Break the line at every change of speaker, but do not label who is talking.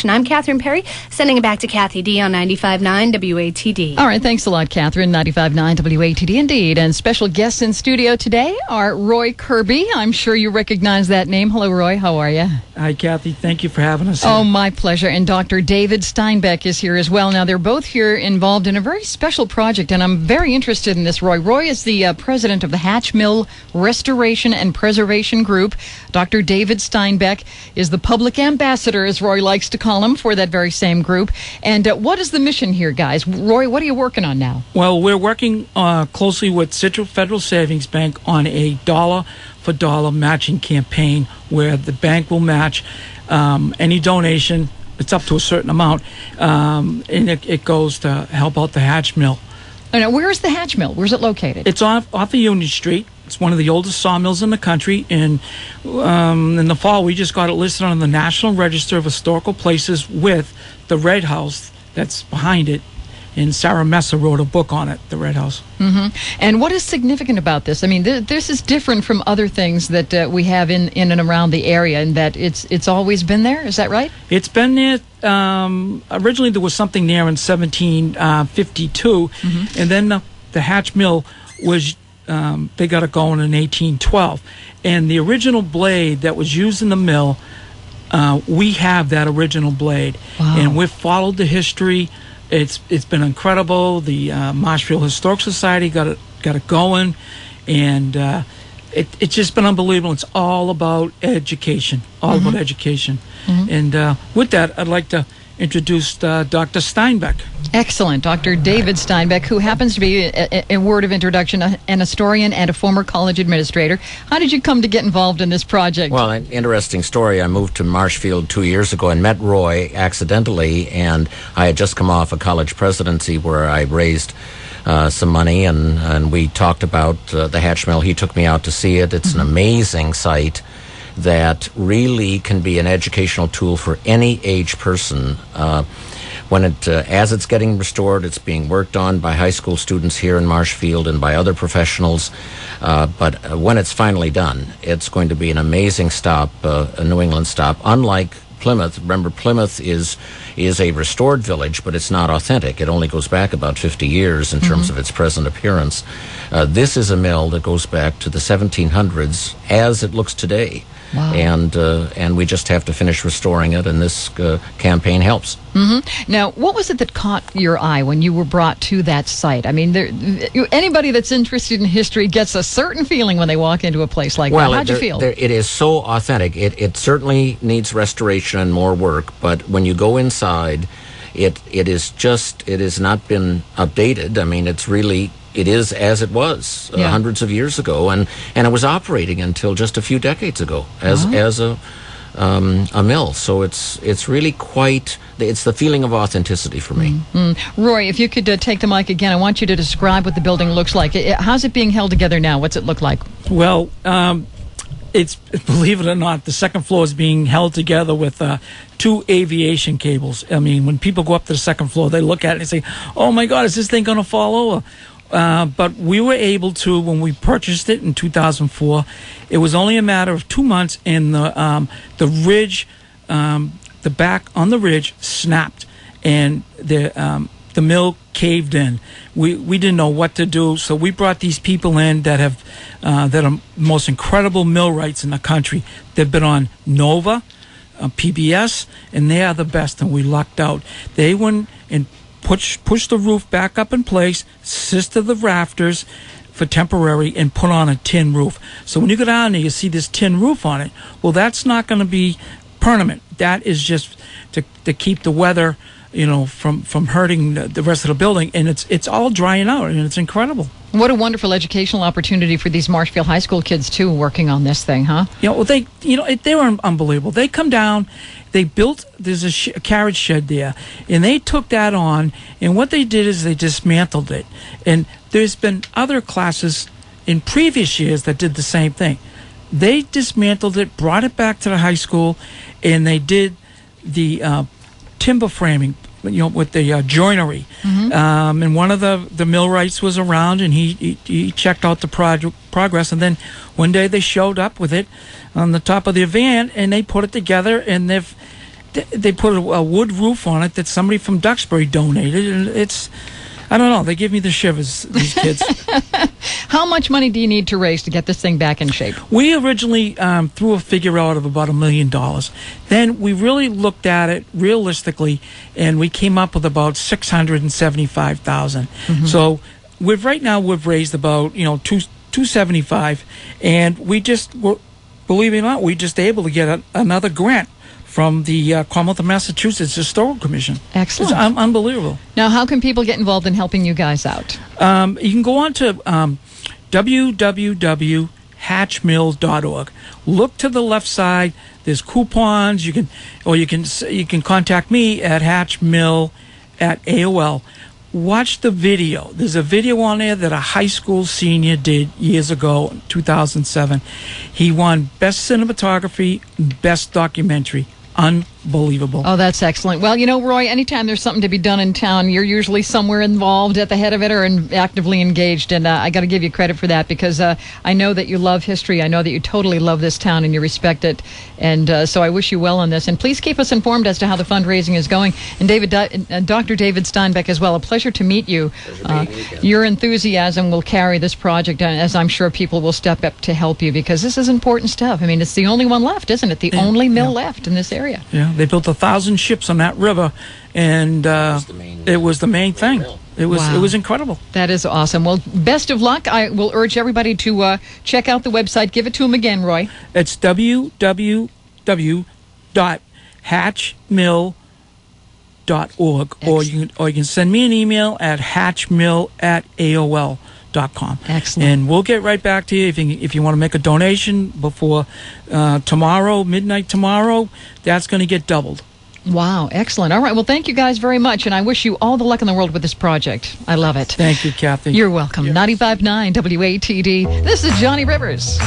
production. I'm Catherine Perry, sending it back to Kathy D on 95.9 WATD.
All right, thanks a lot, Catherine. 95.9 WATD indeed. And special guests in studio today are Roy Kirby. I'm sure you recognize that name. Hello, Roy. How are you?
Hi, Kathy. Thank you for having us here.
Oh, my pleasure. And Dr. David Steinbeck is here as well. Now, they're both here involved in a very special project, and I'm very interested in this, Roy. Roy is the president of the Hatch Mill Restoration and Preservation Group. Dr. David Steinbeck is the public ambassador, as Roy likes to call him, for that very same group. And what is the mission here, guys? Roy, what are you working on now?
Well, we're working closely with Central Federal Savings Bank on a dollar-for-dollar matching campaign where the bank will match any donation. It's up to a certain amount, and it goes to help out the Hatch Mill.
Now, where is the Hatch Mill? Where's it located?
It's off of Union Street. It's one of the oldest sawmills in the country, and in the fall we just got it listed on the National Register of Historical Places with the Red House that's behind it, and Sarah Messer wrote a book on it, the Red House.
Mm-hmm. And what is significant about this? I mean, this is different from other things that we have in and around the area, in that it's always been there. Is that right?
It's been there. Originally there was something there in 1752, and then the Hatch Mill was they got it going in 1812, and the original blade that was used in the mill, we have that original blade.
Wow.
And we've followed the history. It's been incredible. The Marshfield Historic Society got it going, and it's just been unbelievable. It's all about education, about education. And with that, I'd like to introduce Dr. Steinbeck.
Excellent. Dr. David Steinbeck, who happens to be, a word of introduction, an historian and a former college administrator. How did you come to get involved in this project?
Well, an interesting story. I moved to Marshfield 2 years ago and met Roy accidentally, and I had just come off a college presidency where I raised some money, and we talked about the Hatch Mill. He took me out to see it. It's an amazing site that really can be an educational tool for any age person. As it's getting restored, it's being worked on by high school students here in Marshfield and by other professionals. But when it's finally done, it's going to be an amazing stop, a New England stop. Unlike Plymouth, remember Plymouth is a restored village, but it's not authentic. It only goes back about 50 years in terms of its present appearance. This is a mill that goes back to the 1700s as it looks today.
Wow.
And we just have to finish restoring it, and this campaign helps.
Now, what was it that caught your eye when you were brought to that site? I mean, anybody that's interested in history gets a certain feeling when they walk into a place like that. How'd you feel?
It is so authentic. It certainly needs restoration and more work, but when you go inside, it has not been updated. I mean, it is as it was hundreds of years ago, and it was operating until just a few decades ago as a mill. So it's really it's the feeling of authenticity for me.
Roy, if you could take the mic again, I want you to describe what the building looks like. How's it being held together now? What's it look like?
Well, it's, believe it or not, the second floor is being held together with 2 aviation cables. I mean, when people go up to the second floor, they look at it and say, "Oh my God, is this thing going to fall over?" But we were able to, when we purchased it in 2004, it was only a matter of 2 months, and the ridge, the back on the ridge snapped, and the mill caved in. We didn't know what to do, so we brought these people in that are most incredible millwrights in the country. They've been on Nova, PBS, and they are the best, and we lucked out. They went and push the roof back up in place, assisted the rafters for temporary, and put on a tin roof. So when you go down there, you see this tin roof on it. Well, that's not going to be permanent. That is just to keep the weather, from hurting the rest of the building. And it's all drying out, and it's incredible.
What a wonderful educational opportunity for these Marshfield High School kids too, working on this thing, huh?
Well, they were unbelievable. They come down, they built, there's a carriage shed there, and they took that on, and what they did is they dismantled it. And there's been other classes in previous years that did the same thing. They dismantled it, brought it back to the high school, and they did the timber framing, with the joinery. And one of the millwrights was around, and he checked out the progress. And then one day they showed up with it on the top of their van, and they put it together, and they put a wood roof on it that somebody from Duxbury donated, and it's, I don't know, they give me the shivers, these kids.
How much money do you need to raise to get this thing back in shape?
We originally threw a figure out of about $1 million. Then we really looked at it realistically, and we came up with about $675,000. So we've raised about $275, and we just were, believe it or not, we just able to get another grant from the Commonwealth of Massachusetts Historical Commission.
Excellent.
It's unbelievable.
Now, how can people get involved in helping you guys out?
You can go on to www.hatchmill.org. Look to the left side. There's coupons. You can contact me at hatchmill@AOL. Watch the video. There's a video on there that a high school senior did years ago, 2007. He won Best Cinematography, Best Documentary. Unbelievable.
Oh, that's excellent. Well, Roy, anytime there's something to be done in town, you're usually somewhere involved at the head of it or actively engaged. And I got to give you credit for that, because I know that you love history. I know that you totally love this town and you respect it. And so I wish you well on this. And please keep us informed as to how the fundraising is going. And Dr. David Steinbeck as well. A pleasure to meet you. Your enthusiasm will carry this project, as I'm sure people will step up to help you, because this is important stuff. I mean, it's the only one left, isn't it? The only mill left in this area.
Yeah, they built 1,000 ships on that river, and it was the main thing. It was incredible.
That is awesome. Well, best of luck. I will urge everybody to check out the website. Give it to them again, Roy.
It's www.hatchmill.org, or you can send me an email at hatchmill@AOL.com.
Excellent.
And we'll get right back to you if you want to make a donation before tomorrow, midnight tomorrow. That's going to get doubled.
Wow, excellent. All right, well, thank you guys very much, and I wish you all the luck in the world with this project. I love it.
Thank you, Kathy.
You're welcome. 95.9 WATD. This is Johnny Rivers.